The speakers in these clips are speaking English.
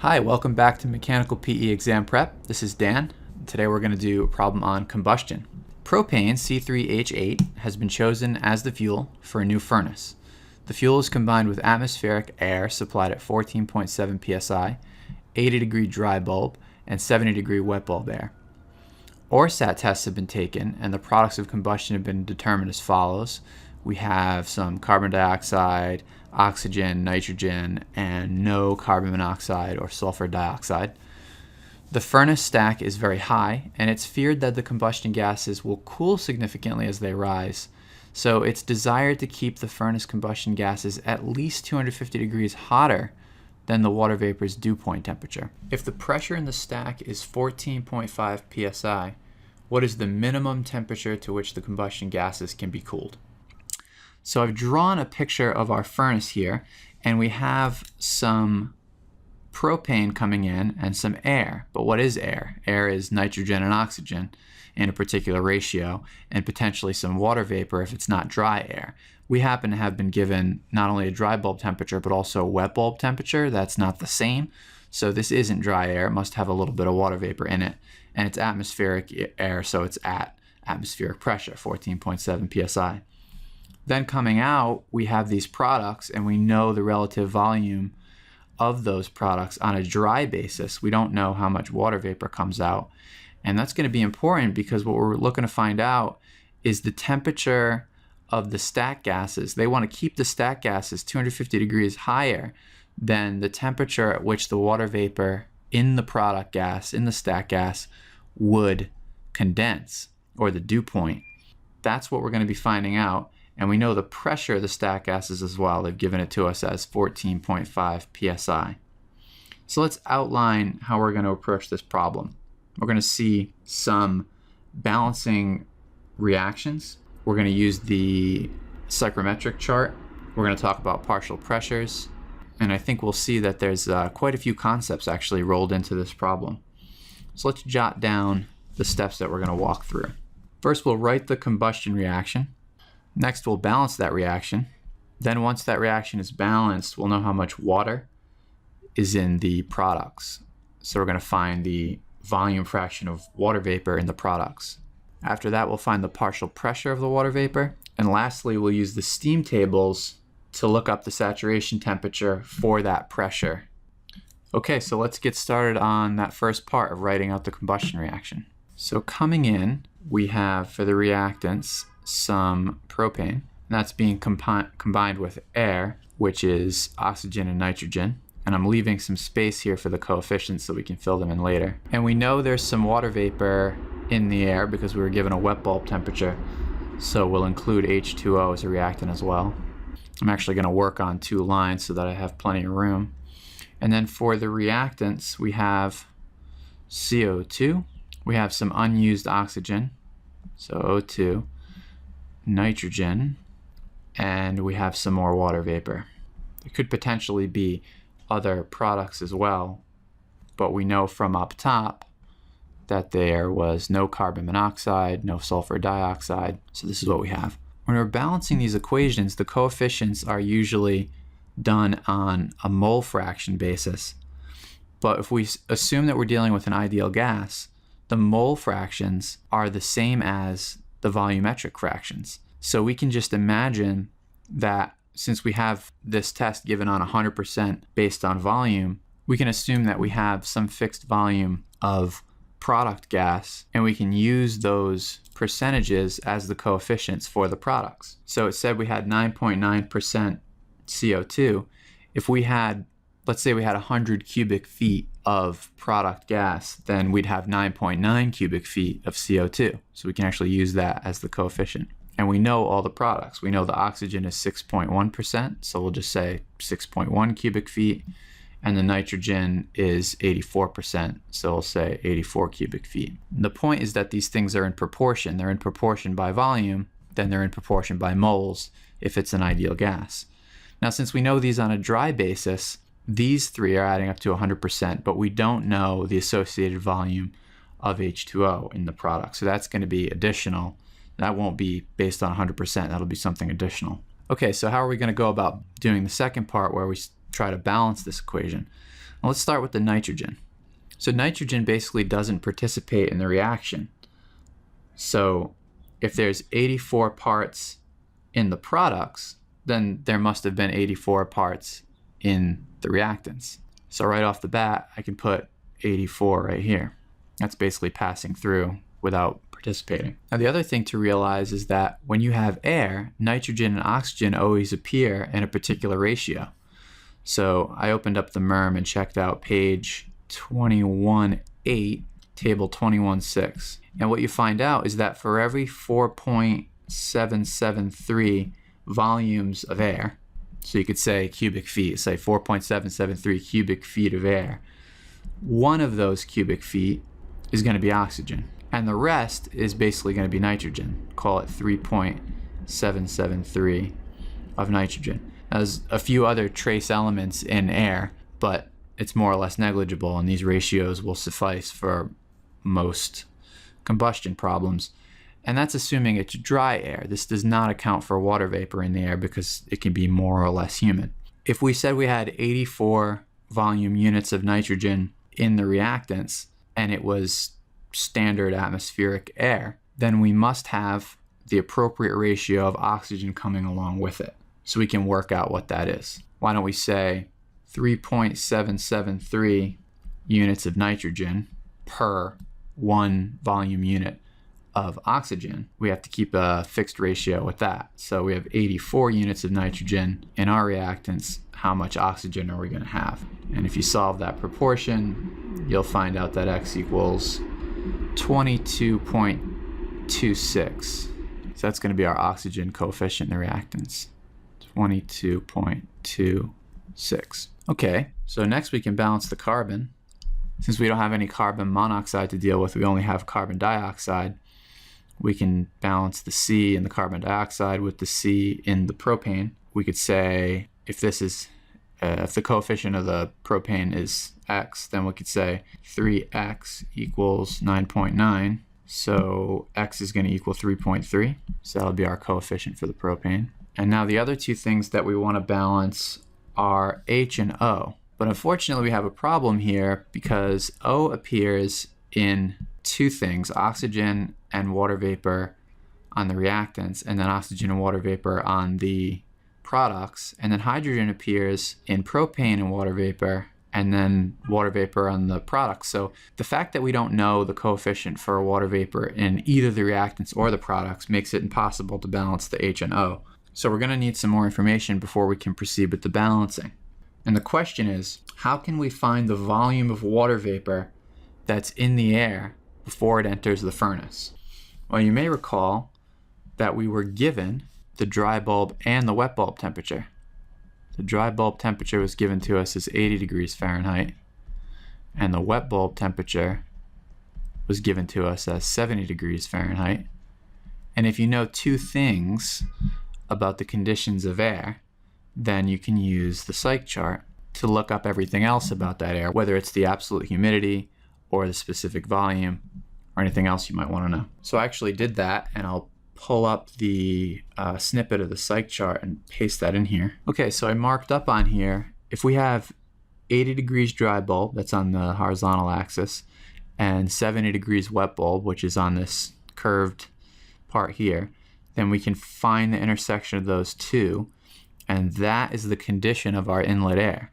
Hi, welcome back to Mechanical PE Exam Prep. This is Dan. Today we're going to do a problem on combustion. Propane, C3H8, has been chosen as the fuel for a new furnace. The fuel is combined with atmospheric air supplied at 14.7 psi, 80-degree dry bulb, and 70-degree wet bulb air. ORSAT tests have been taken, and the products of combustion have been determined as follows. We have some carbon dioxide, oxygen, nitrogen, and no carbon monoxide or sulfur dioxide. The furnace stack is very high, and it's feared that the combustion gases will cool significantly as they rise. So it's desired to keep the furnace combustion gases at least 250 degrees hotter than the water vapor's dew point temperature. If the pressure in the stack is 14.5 psi, what is the minimum temperature to which the combustion gases can be cooled? So I've drawn a picture of our furnace here, and we have some propane coming in and some air. But what is air? Air is nitrogen and oxygen in a particular ratio, and potentially some water vapor if it's not dry air. We happen to have been given not only a dry bulb temperature, but also a wet bulb temperature. That's not the same. So this isn't dry air. It must have a little bit of water vapor in it. And it's atmospheric air, so it's at atmospheric pressure, 14.7 psi. Then coming out, we have these products, and we know the relative volume of those products on a dry basis. We don't know how much water vapor comes out. And that's going to be important because what we're looking to find out is the temperature of the stack gases. They want to keep the stack gases 250 degrees higher than the temperature at which the water vapor in the product gas, in the stack gas, would condense, or the dew point. That's what we're going to be finding out. And we know the pressure of the stack gases as well. They've given it to us as 14.5 psi. So let's outline how we're going to approach this problem. We're going to see some balancing reactions. We're going to use the psychrometric chart. We're going to talk about partial pressures. And I think we'll see that there's quite a few concepts actually rolled into this problem. So let's jot down the steps that we're going to walk through. First, we'll write the combustion reaction. Next, we'll balance that reaction. Then once that reaction is balanced, we'll know how much water is in the products. So we're going to find the volume fraction of water vapor in the products. After that, we'll find the partial pressure of the water vapor. And lastly, we'll use the steam tables to look up the saturation temperature for that pressure. Okay, so let's get started on that first part of writing out the combustion reaction. So coming in, we have for the reactants some propane, and that's being combined with air, which is oxygen and nitrogen. And I'm leaving some space here for the coefficients so we can fill them in later. And we know there's some water vapor in the air because we were given a wet bulb temperature, so we'll include H2O as a reactant as well. I'm actually going to work on two lines so that I have plenty of room. And then for the reactants, we have CO2, we have some unused oxygen, so O2, nitrogen, and we have some more water vapor. There could potentially be other products as well, but we know from up top that there was no carbon monoxide, no sulfur dioxide, so this is what we have. When we're balancing these equations, the coefficients are usually done on a mole fraction basis, but if we assume that we're dealing with an ideal gas, the mole fractions are the same as the volumetric fractions. So we can just imagine that since we have this test given on 100% based on volume, we can assume that we have some fixed volume of product gas, and we can use those percentages as the coefficients for the products. So it said we had 9.9% CO2. If we had, let's say we had 100 cubic feet of product gas, then we'd have 9.9 cubic feet of CO2. So we can actually use that as the coefficient. And we know all the products. We know the oxygen is 6.1%, so we'll just say 6.1 cubic feet. And the nitrogen is 84%, so we'll say 84 cubic feet. The point is that these things are in proportion. They're in proportion by volume, then they're in proportion by moles if it's an ideal gas. Now, since we know these on a dry basis, these three are adding up to 100%, but we don't know the associated volume of H2O in the product. So that's going to be additional. That won't be based on 100%. That'll be something additional. Okay, so how are we going to go about doing the second part where we try to balance this equation? Now let's start with the nitrogen. So nitrogen basically doesn't participate in the reaction. So if there's 84 parts in the products, then there must have been 84 parts in the reactants. So right off the bat, I can put 84 right here. That's basically passing through without participating. Now the other thing to realize is that when you have air, nitrogen and oxygen always appear in a particular ratio. So I opened up the MERM and checked out page 21.8, table 21.6. And what you find out is that for every 4.773 volumes of air, so you could say cubic feet, say 4.773 cubic feet of air, one of those cubic feet is going to be oxygen. And the rest is basically going to be nitrogen. Call it 3.773 of nitrogen. There's a few other trace elements in air, but it's more or less negligible, and these ratios will suffice for most combustion problems. And that's assuming it's dry air. This does not account for water vapor in the air because it can be more or less humid. If we said we had 84 volume units of nitrogen in the reactants and it was standard atmospheric air, then we must have the appropriate ratio of oxygen coming along with it. So we can work out what that is. Why don't we say 3.773 units of nitrogen per 1 volume unit of oxygen. We have to keep a fixed ratio with that. So we have 84 units of nitrogen in our reactants. How much oxygen are we going to have? And if you solve that proportion, you'll find out that X equals 22.26. So that's going to be our oxygen coefficient in the reactants. 22.26. Okay, so next we can balance the carbon. Since we don't have any carbon monoxide to deal with, we only have carbon dioxide. We can balance the C in the carbon dioxide with the C in the propane. We could say if the coefficient of the propane is X, then we could say 3X equals 9.9. So X is going to equal 3.3. So that'll be our coefficient for the propane. And now the other two things that we want to balance are H and O. But unfortunately, we have a problem here because O appears in two things, oxygen and water vapor on the reactants, and then oxygen and water vapor on the products. And then hydrogen appears in propane and water vapor, and then water vapor on the products. So the fact that we don't know the coefficient for water vapor in either the reactants or the products makes it impossible to balance the H and O. So we're going to need some more information before we can proceed with the balancing. And the question is, how can we find the volume of water vapor that's in the air before it enters the furnace? Well, you may recall that we were given the dry bulb and the wet bulb temperature. The dry bulb temperature was given to us as 80 degrees Fahrenheit, and the wet bulb temperature was given to us as 70 degrees Fahrenheit. And if you know two things about the conditions of air, then you can use the psych chart to look up everything else about that air, whether it's the absolute humidity or the specific volume or anything else you might want to know. So I actually did that, and I'll pull up the snippet of the psych chart and paste that in here. Okay, so I marked up on here, if we have 80 degrees dry bulb, that's on the horizontal axis, and 70 degrees wet bulb, which is on this curved part here, then we can find the intersection of those two, and that is the condition of our inlet air.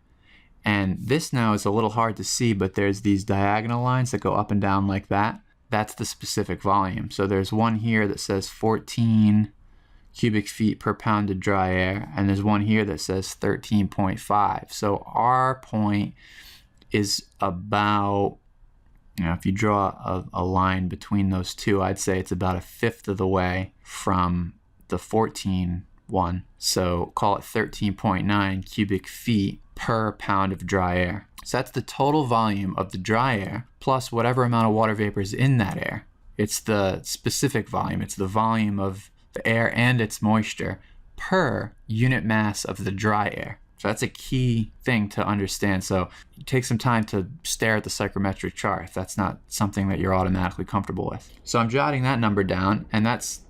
And this now is a little hard to see, but there's these diagonal lines that go up and down like that. That's the specific volume. So there's one here that says 14 cubic feet per pound of dry air, and there's one here that says 13.5. So our point is about, if you draw a line between those two, I'd say it's about a fifth of the way from the 14 one. So call it 13.9 cubic feet per pound of dry air. So that's the total volume of the dry air plus whatever amount of water vapor is in that air. It's the specific volume. It's the volume of the air and its moisture per unit mass of the dry air. So that's a key thing to understand. So take some time to stare at the psychrometric chart if that's not something that you're automatically comfortable with. So I'm jotting that number down, and that's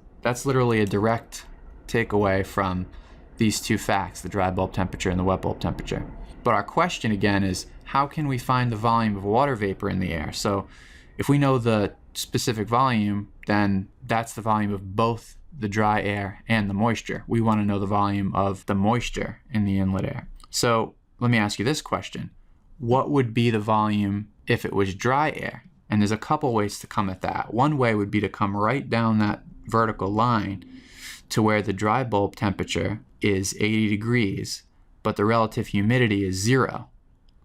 literally a direct takeaway from these two facts, the dry bulb temperature and the wet bulb temperature. But our question again is, how can we find the volume of water vapor in the air? So if we know the specific volume, then that's the volume of both the dry air and the moisture. We want to know the volume of the moisture in the inlet air. So let me ask you this question. What would be the volume if it was dry air? And there's a couple ways to come at that. One way would be to come right down that vertical line to where the dry bulb temperature is 80 degrees, but the relative humidity is 0.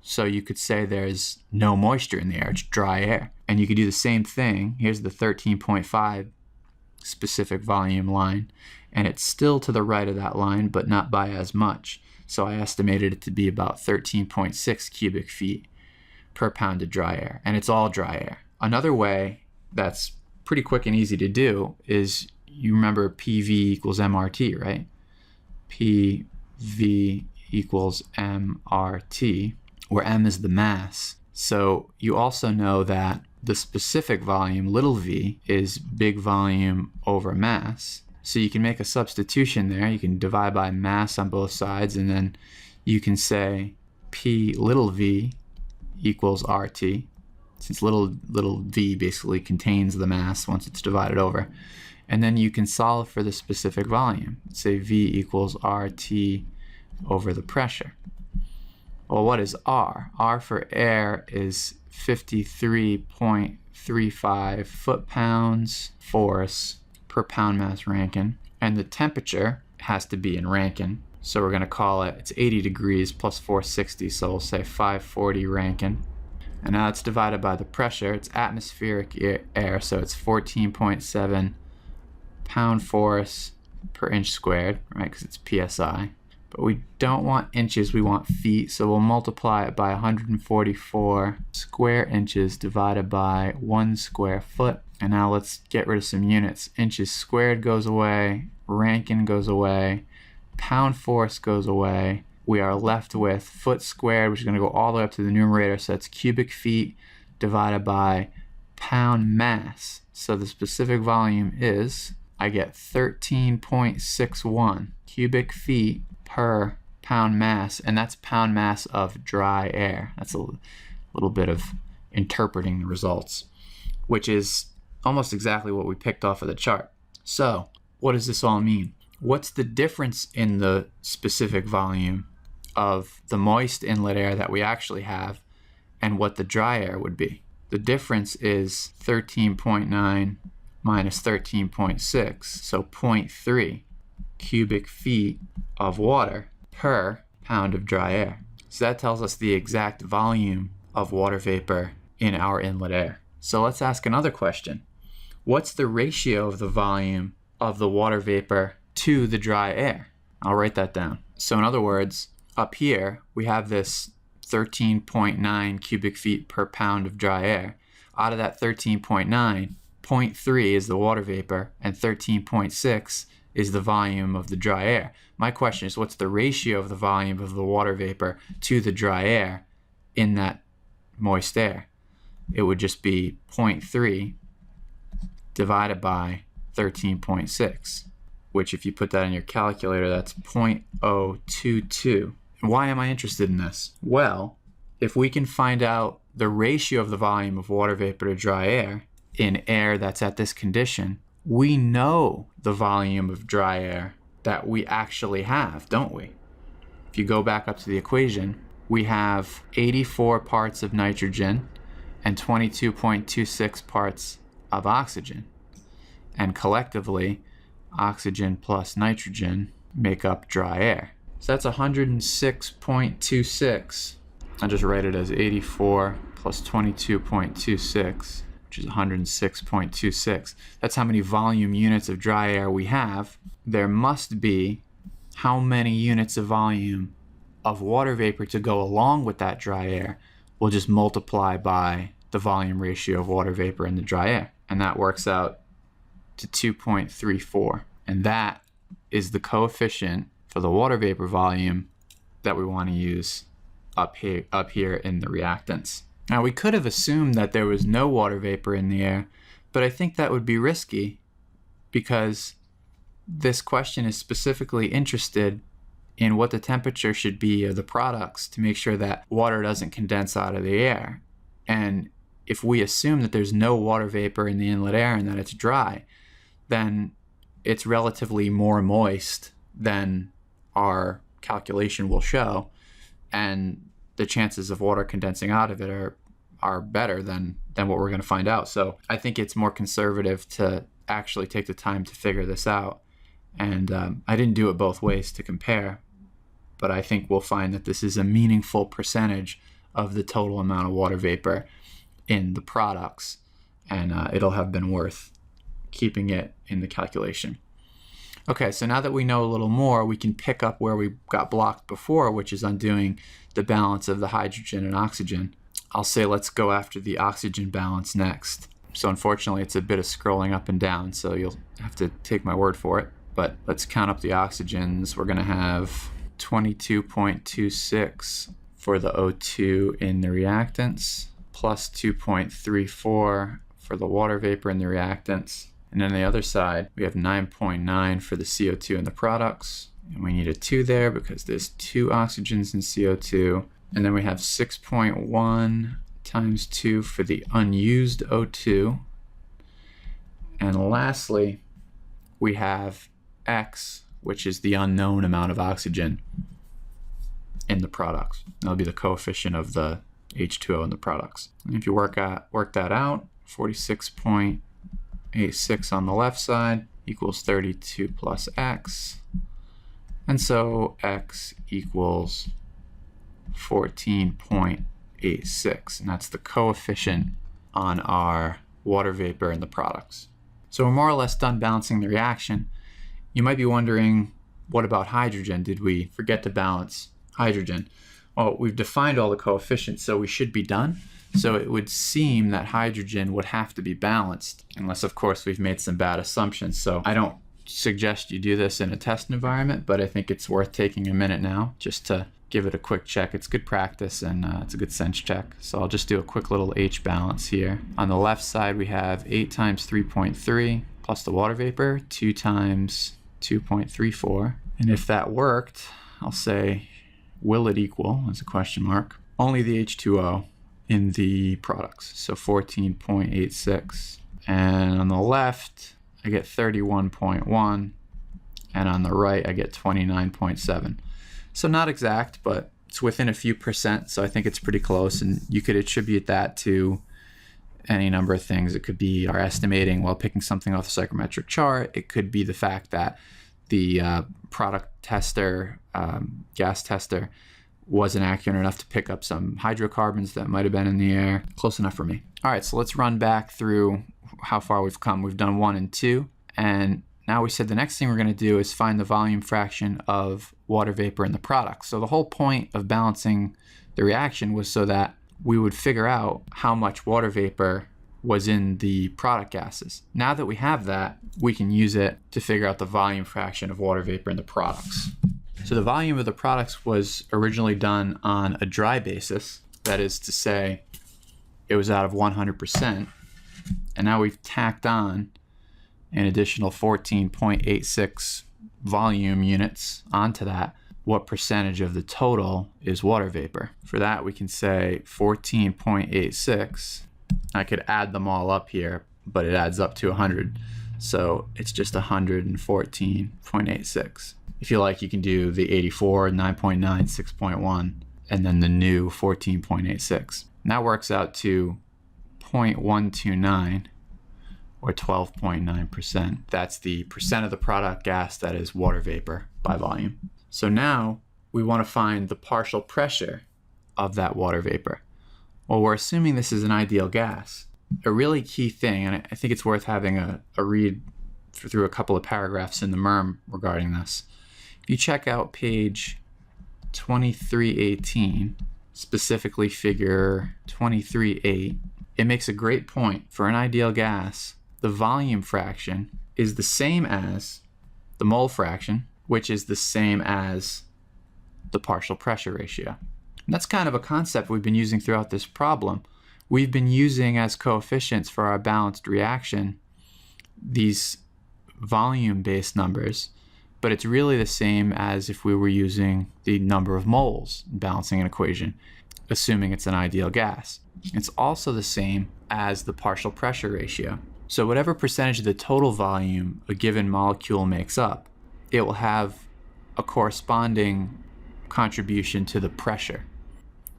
So you could say there's no moisture in the air, it's dry air. And you could do the same thing. Here's the 13.5 specific volume line, and it's still to the right of that line, but not by as much. So I estimated it to be about 13.6 cubic feet per pound of dry air, and it's all dry air. Another way that's pretty quick and easy to do is, you remember PV equals MRT, right? PV equals MRT, where M is the mass. So you also know that the specific volume, little v, is big volume over mass. So you can make a substitution there. You can divide by mass on both sides, and then you can say P little v equals RT, since little v basically contains the mass once it's divided over. And then you can solve for the specific volume. Say V equals RT over the pressure. Well, what is R? R for air is 53.35 foot-pounds force per pound mass Rankine. And the temperature has to be in Rankine. So we're going to call it, it's 80 degrees plus 460, so we'll say 540 Rankine. And now it's divided by the pressure. It's atmospheric air, so it's 14.7 pound force per inch squared, right, because it's PSI. But we don't want inches, we want feet, so we'll multiply it by 144 square inches divided by 1 square foot. And now let's get rid of some units. Inches squared goes away, Rankine goes away, pound force goes away. We are left with foot squared, which is going to go all the way up to the numerator, so it's cubic feet divided by pound mass. So the specific volume is, I get 13.61 cubic feet per pound mass, and that's pound mass of dry air. That's a little bit of interpreting the results, which is almost exactly what we picked off of the chart. So what does this all mean? What's the difference in the specific volume of the moist inlet air that we actually have and what the dry air would be? The difference is 13.9 minus 13.6, so 0.3 cubic feet of water per pound of dry air. So that tells us the exact volume of water vapor in our inlet air. So let's ask another question. What's the ratio of the volume of the water vapor to the dry air? I'll write that down. So in other words, up here we have this 13.9 cubic feet per pound of dry air. Out of that 13.9, 0.3 is the water vapor and 13.6 is the volume of the dry air. My question is, what's the ratio of the volume of the water vapor to the dry air in that moist air? It would just be 0.3 divided by 13.6, which if you put that in your calculator, that's 0.022. Why am I interested in this? Well, if we can find out the ratio of the volume of water vapor to dry air in air that's at this condition, we know the volume of dry air that we actually have, don't we? If you go back up to the equation, we have 84 parts of nitrogen and 22.26 parts of oxygen. And collectively, oxygen plus nitrogen make up dry air. So that's 106.26. I'll just write it as 84 plus 22.26. which is 106.26. That's how many volume units of dry air we have. There must be how many units of volume of water vapor to go along with that dry air. We'll just multiply by the volume ratio of water vapor in the dry air. And that works out to 2.34. And that is the coefficient for the water vapor volume that we want to use up here in the reactants. Now, we could have assumed that there was no water vapor in the air, but I think that would be risky because this question is specifically interested in what the temperature should be of the products to make sure that water doesn't condense out of the air. And if we assume that there's no water vapor in the inlet air and that it's dry, then it's relatively more moist than our calculation will show, and the chances of water condensing out of it are better than what we're going to find out. So I think it's more conservative to actually take the time to figure this out. And I didn't do it both ways to compare, but I think we'll find that this is a meaningful percentage of the total amount of water vapor in the products, and it'll have been worth keeping it in the calculation. Okay, so now that we know a little more, we can pick up where we got blocked before, which is undoing the balance of the hydrogen and oxygen. I'll say let's go after the oxygen balance next. So unfortunately, it's a bit of scrolling up and down, so you'll have to take my word for it. But let's count up the oxygens. We're going to have 22.26 for the O2 in the reactants, plus 2.34 for the water vapor in the reactants. And then the other side, we have 9.9 for the CO2 in the products. And we need a 2 there because there's 2 oxygens in CO2. And then we have 6.1 times 2 for the unused O2. And lastly, we have X, which is the unknown amount of oxygen in the products. That'll be the coefficient of the H2O in the products. And if you work that out, 46.86 on the left side equals 32 plus X. And so X equals 14.86, and that's the coefficient on our water vapor in the products. So we're more or less done balancing the reaction. You might be wondering, what about hydrogen? Did we forget to balance hydrogen? Well, we've defined all the coefficients, so we should be done. So it would seem that hydrogen would have to be balanced, unless of course we've made some bad assumptions. So I don't suggest you do this in a test environment, but I think it's worth taking a minute now just to give it a quick check. It's good practice, and it's a good sense check. So I'll just do a quick little H balance here. On the left side, we have 8 times 3.3 plus the water vapor, 2 times 2.34. And if that worked, I'll say, will it equal, as a question mark, only the H2O in the products, so 14.86. And on the left, I get 31.1, and on the right, I get 29.7. So not exact, but it's within a few percent, so I think it's pretty close, and you could attribute that to any number of things. It could be our estimating while picking something off the psychrometric chart. It could be the fact that the product tester, gas tester, wasn't accurate enough to pick up some hydrocarbons that might have been in the air. Close enough for me. All right, so let's run back through how far we've come. We've done 1 and 2, and now we said the next thing we're going to do is find the volume fraction of water vapor in the product. So the whole point of balancing the reaction was so that we would figure out how much water vapor was in the product gases. Now that we have that, we can use it to figure out the volume fraction of water vapor in the products. So the volume of the products was originally done on a dry basis. That is to say, it was out of 100%. And now we've tacked on an additional 14.86 volume units onto that. What percentage of the total is water vapor? For that, we can say 14.86. I could add them all up here, but it adds up to 100. So it's just 114.86. If you like, you can do the 84, 9.9, 6.1, and then the new 14.86. And that works out to 0.129, or 12.9%. That's the percent of the product gas that is water vapor by volume. So now we want to find the partial pressure of that water vapor. Well, we're assuming this is an ideal gas. A really key thing, and I think it's worth having a read through a couple of paragraphs in the MERM regarding this. If you check out page 2318, specifically figure 23.8, it makes a great point. For an ideal gas, the volume fraction is the same as the mole fraction, which is the same as the partial pressure ratio. And that's kind of a concept we've been using throughout this problem. We've been using as coefficients for our balanced reaction these volume-based numbers, but it's really the same as if we were using the number of moles in balancing an equation, assuming it's an ideal gas. It's also the same as the partial pressure ratio. So whatever percentage of the total volume a given molecule makes up, it will have a corresponding contribution to the pressure.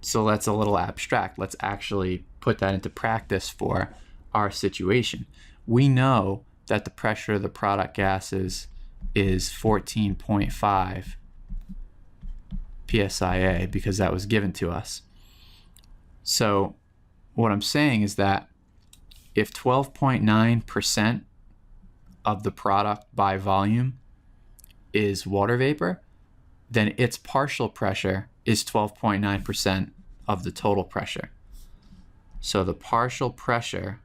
So that's a little abstract. Let's actually put that into practice for our situation. We know that the pressure of the product gases is 14.5 psia because that was given to us. So what I'm saying is that if 12.9% of the product by volume is water vapor, then its partial pressure is 12.9% of the total pressure. So the partial pressure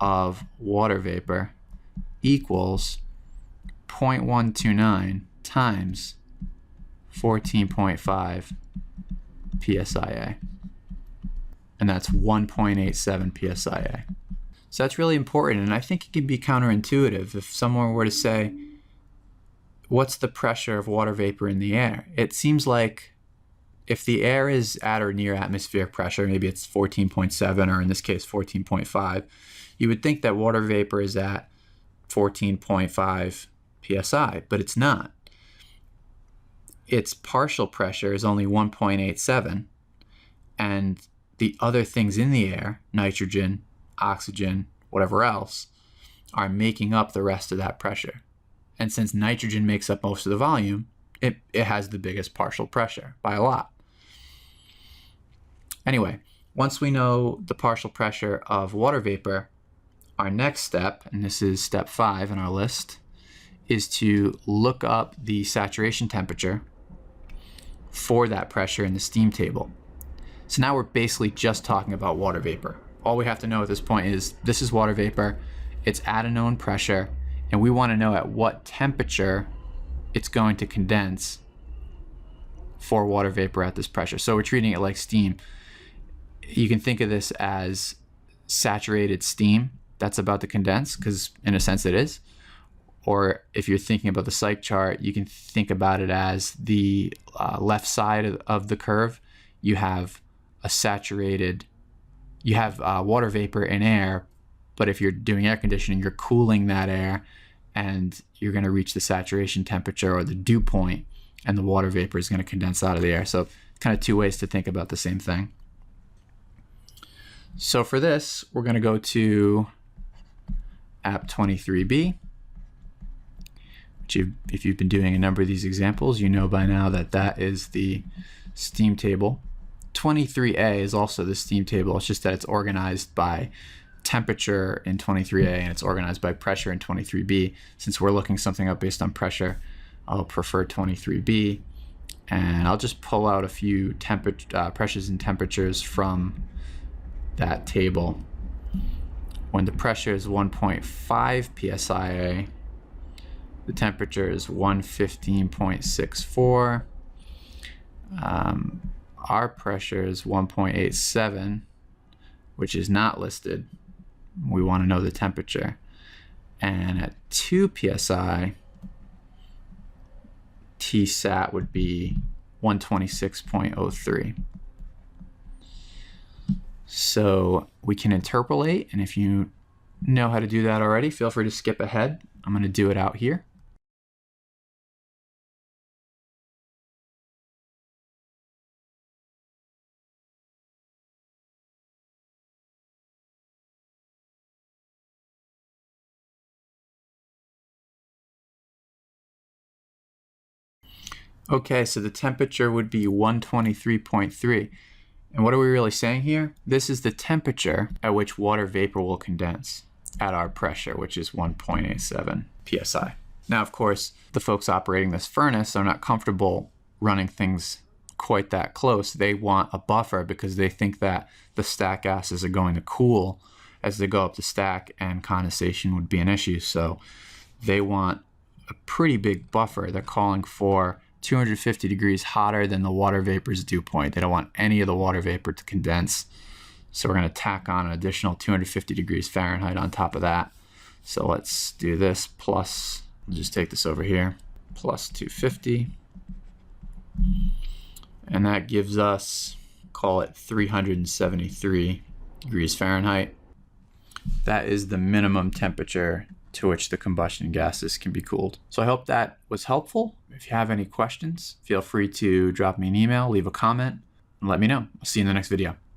of water vapor equals 0.129 times 14.5 psia. And that's 1.87 psia. So that's really important, and I think it can be counterintuitive if someone were to say, what's the pressure of water vapor in the air? It seems like if the air is at or near atmospheric pressure, maybe it's 14.7 or in this case 14.5, you would think that water vapor is at 14.5 psi, but it's not. Its partial pressure is only 1.87, and the other things in the air, nitrogen, oxygen, whatever else, are making up the rest of that pressure. And since nitrogen makes up most of the volume, it has the biggest partial pressure by a lot. Anyway, once we know the partial pressure of water vapor, our next step, and this is step 5 in our list, is to look up the saturation temperature for that pressure in the steam table. So now we're basically just talking about water vapor. All we have to know at this point is this is water vapor, it's at a known pressure, and we want to know at what temperature it's going to condense for water vapor at this pressure. So we're treating it like steam. You can think of this as saturated steam that's about to condense, because in a sense it is. Or if you're thinking about the psych chart, you can think about it as the left side of the curve. You have a saturated, you have water vapor and air, but if you're doing air conditioning, you're cooling that air and you're going to reach the saturation temperature or the dew point, and the water vapor is going to condense out of the air. So kind of two ways to think about the same thing. So for this, we're going to go to app 23b, which if you've been doing a number of these examples, you know by now that that is the steam table. 23a is also the steam table. It's just that it's organized by temperature in 23a and it's organized by pressure in 23b. Since we're looking something up based on pressure, I'll prefer 23b, and I'll just pull out a few pressures and temperatures from that table. When the pressure is 1.5 psia, the temperature is 115.64. Our pressure is 1.87, which is not listed. We want to know the temperature. And at 2 psi, Tsat would be 126.03. So we can interpolate, and if you know how to do that already, feel free to skip ahead. I'm going to do it out here. Okay, so the temperature would be 123.3. And what are we really saying here? This is the temperature at which water vapor will condense at our pressure, which is 1.87 psi. Now, of course, the folks operating this furnace are not comfortable running things quite that close. They want a buffer because they think that the stack gases are going to cool as they go up the stack and condensation would be an issue. So they want a pretty big buffer. They're calling for 250 degrees hotter than the water vapor's dew point. They don't want any of the water vapor to condense. So we're going to tack on an additional 250 degrees Fahrenheit on top of that. So let's do this plus, we'll just take this over here. plus 250. And that gives us, call it 373 degrees Fahrenheit. That is the minimum temperature to which the combustion gases can be cooled. So I hope that was helpful. If you have any questions, feel free to drop me an email, leave a comment, and let me know. I'll see you in the next video.